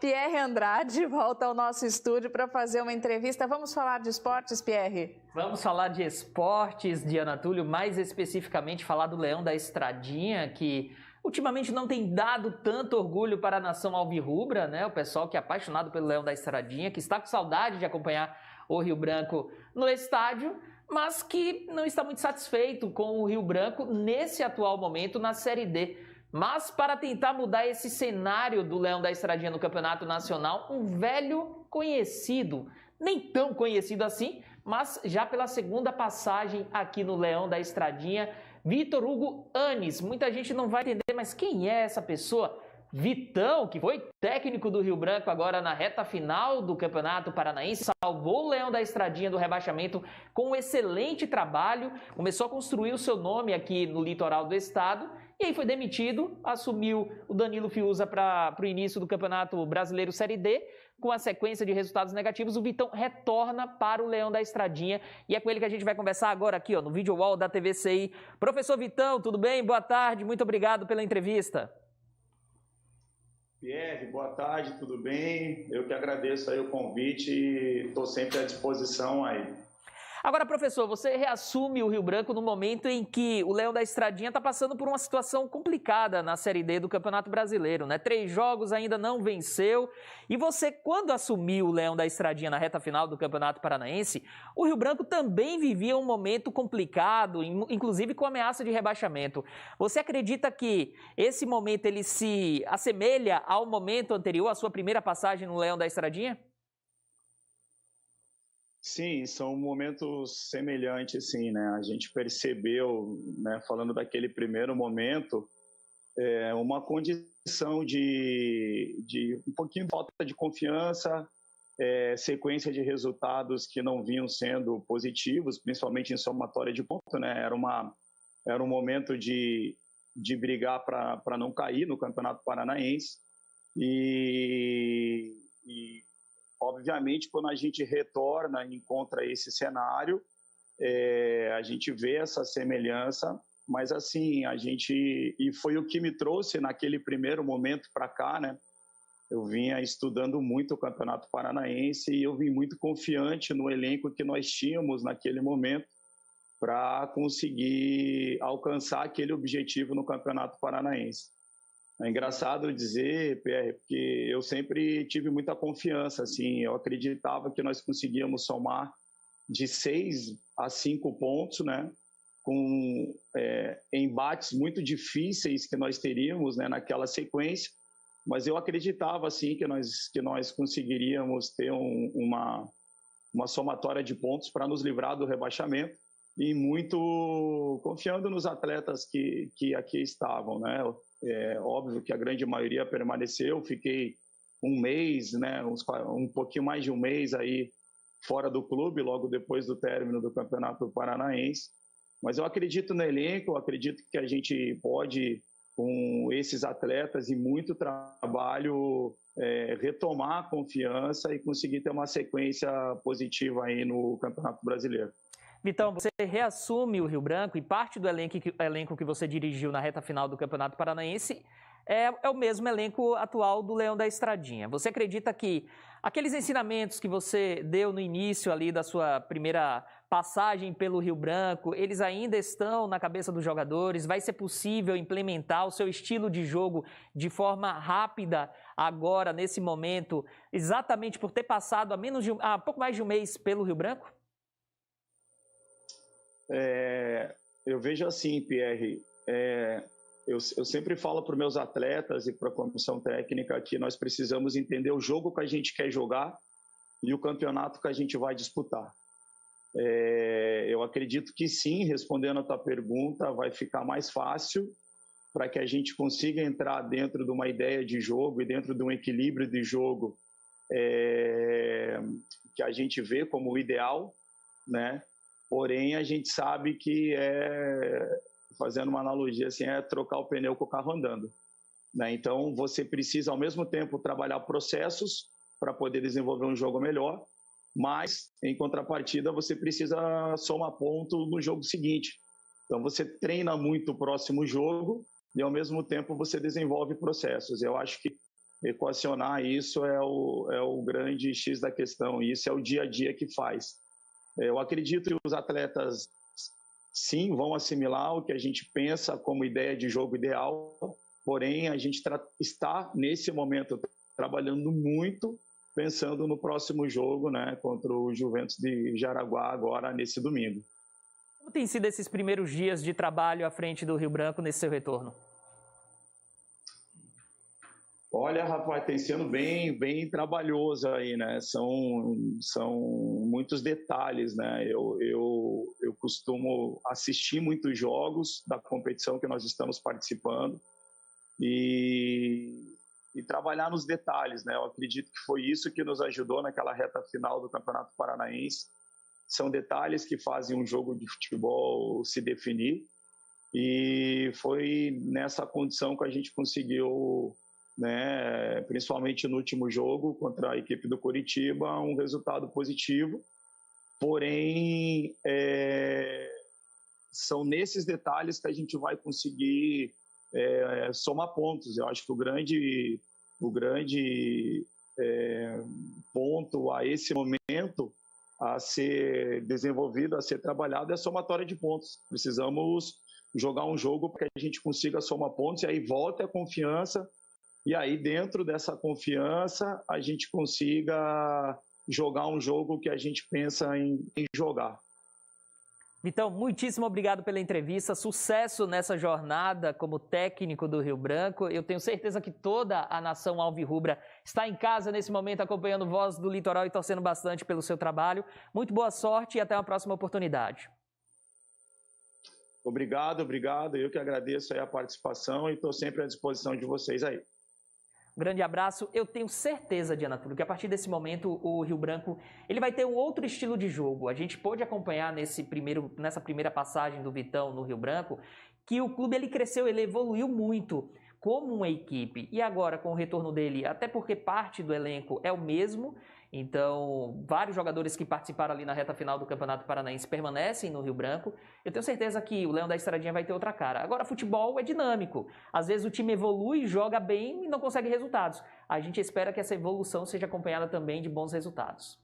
Pierre Andrade volta ao nosso estúdio para fazer uma entrevista. Vamos falar de esportes, Pierre? Vamos falar de esportes, Diana Túlio, mais especificamente falar do Leão da Estradinha, que ultimamente não tem dado tanto orgulho para a nação alvirrubra, né? O pessoal que é apaixonado pelo Leão da Estradinha, que está com saudade de acompanhar o Rio Branco no estádio, mas que não está muito satisfeito com o Rio Branco nesse atual momento na Série D. Mas para tentar mudar esse cenário do Leão da Estradinha no Campeonato Nacional, um velho conhecido, nem tão conhecido assim, mas já pela segunda passagem aqui no Leão da Estradinha, Vitor Hugo Anis. Muita gente não vai entender, mas quem é essa pessoa? Vitão, que foi técnico do Rio Branco agora na reta final do Campeonato Paranaense, salvou o Leão da Estradinha do rebaixamento com um excelente trabalho, começou a construir o seu nome aqui no litoral do estado, e aí foi demitido, assumiu o Danilo Fiuza para o início do Campeonato Brasileiro Série D. Com a sequência de resultados negativos, o Vitão retorna para o Leão da Estradinha, e é com ele que a gente vai conversar agora aqui, ó, no Video Wall da TVCI. Professor Vitão, tudo bem? Boa tarde, muito obrigado pela entrevista. Pierre, boa tarde, tudo bem? Eu que agradeço aí o convite e estou sempre à disposição aí. Agora, professor, você reassume o Rio Branco no momento em que o Leão da Estradinha está passando por uma situação complicada na Série D do Campeonato Brasileiro, né? 3 jogos ainda não venceu. E você, quando assumiu o Leão da Estradinha na reta final do Campeonato Paranaense, o Rio Branco também vivia um momento complicado, inclusive com ameaça de rebaixamento. Você acredita que esse momento ele se assemelha ao momento anterior, à sua primeira passagem no Leão da Estradinha? Sim, são momentos semelhantes, sim, né? A gente percebeu, né, falando daquele primeiro momento, uma condição de um pouquinho de falta de confiança, sequência de resultados que não vinham sendo positivos, principalmente em somatória de ponto, né? Era um momento de brigar para não cair no Campeonato Paranaense e obviamente, quando a gente retorna e encontra esse cenário, a gente vê essa semelhança, mas assim, e foi o que me trouxe naquele primeiro momento para cá, né? Eu vinha estudando muito o Campeonato Paranaense e eu vim muito confiante no elenco que nós tínhamos naquele momento para conseguir alcançar aquele objetivo no Campeonato Paranaense. É engraçado dizer, PR, porque eu sempre tive muita confiança, assim, eu acreditava que nós conseguíamos somar de 6 a 5 pontos, né, com embates muito difíceis que nós teríamos, né, naquela sequência, mas eu acreditava, assim, que nós conseguiríamos ter uma somatória de pontos para nos livrar do rebaixamento e muito confiando nos atletas que aqui estavam, né. Óbvio que a grande maioria permaneceu, fiquei um mês, né, um pouquinho mais de um mês aí fora do clube, logo depois do término do Campeonato Paranaense, mas eu acredito no elenco, eu acredito que a gente pode, com esses atletas e muito trabalho, retomar a confiança e conseguir ter uma sequência positiva aí no Campeonato Brasileiro. Vitão, você reassume o Rio Branco e parte do elenco que você dirigiu na reta final do Campeonato Paranaense é o mesmo elenco atual do Leão da Estradinha. Você acredita que aqueles ensinamentos que você deu no início ali da sua primeira passagem pelo Rio Branco, eles ainda estão na cabeça dos jogadores? Vai ser possível implementar o seu estilo de jogo de forma rápida agora, nesse momento, exatamente por ter passado há pouco mais de um mês pelo Rio Branco? Eu vejo assim, Pierre, eu sempre falo para os meus atletas e para a comissão técnica que nós precisamos entender o jogo que a gente quer jogar e o campeonato que a gente vai disputar. Eu acredito que sim, respondendo a tua pergunta, vai ficar mais fácil para que a gente consiga entrar dentro de uma ideia de jogo e dentro de um equilíbrio de jogo que a gente vê como o ideal, né? Porém, a gente sabe que fazendo uma analogia assim, trocar o pneu com o carro andando, né? Então, você precisa, ao mesmo tempo, trabalhar processos para poder desenvolver um jogo melhor, mas, em contrapartida, você precisa somar ponto no jogo seguinte. Então, você treina muito o próximo jogo e, ao mesmo tempo, você desenvolve processos. Eu acho que equacionar isso é o grande X da questão, e isso é o dia a dia que faz. Eu acredito que os atletas, sim, vão assimilar o que a gente pensa como ideia de jogo ideal, porém, a gente está, nesse momento, trabalhando muito, pensando no próximo jogo, né, contra o Juventus de Jaraguá, agora nesse domingo. Como tem sido esses primeiros dias de trabalho à frente do Rio Branco nesse seu retorno? Olha, Rafael, tem sendo bem trabalhoso aí, né? São muitos detalhes, né? Eu costumo assistir muitos jogos da competição que nós estamos participando e trabalhar nos detalhes, né? Eu acredito que foi isso que nos ajudou naquela reta final do Campeonato Paranaense. São detalhes que fazem um jogo de futebol se definir, e foi nessa condição que a gente conseguiu, né, principalmente no último jogo contra a equipe do Coritiba, um resultado positivo. Porém, são nesses detalhes que a gente vai conseguir somar pontos. Eu acho que o grande ponto a esse momento a ser desenvolvido, a ser trabalhado, é a somatória de pontos. Precisamos jogar um jogo para que a gente consiga somar pontos, e aí volte a confiança, e aí dentro dessa confiança a gente consiga jogar um jogo que a gente pensa em jogar. Vitão, muitíssimo obrigado pela entrevista, sucesso nessa jornada como técnico do Rio Branco. Eu tenho certeza que toda a nação alvirrubra está em casa nesse momento acompanhando Voz do Litoral e torcendo bastante pelo seu trabalho. Muito boa sorte e até uma próxima oportunidade. Obrigado. Eu que agradeço aí a participação e estou sempre à disposição de vocês aí. Um grande abraço. Eu tenho certeza, Diana Túlio, que a partir desse momento o Rio Branco ele vai ter um outro estilo de jogo. A gente pôde acompanhar nessa primeira passagem do Vitão no Rio Branco que o clube ele cresceu, ele evoluiu muito como uma equipe. E agora, com o retorno dele, até porque parte do elenco é o mesmo, então vários jogadores que participaram ali na reta final do Campeonato Paranaense permanecem no Rio Branco. Eu tenho certeza que o Leão da Estradinha vai ter outra cara. Agora, futebol é dinâmico. Às vezes o time evolui, joga bem e não consegue resultados. A gente espera que essa evolução seja acompanhada também de bons resultados.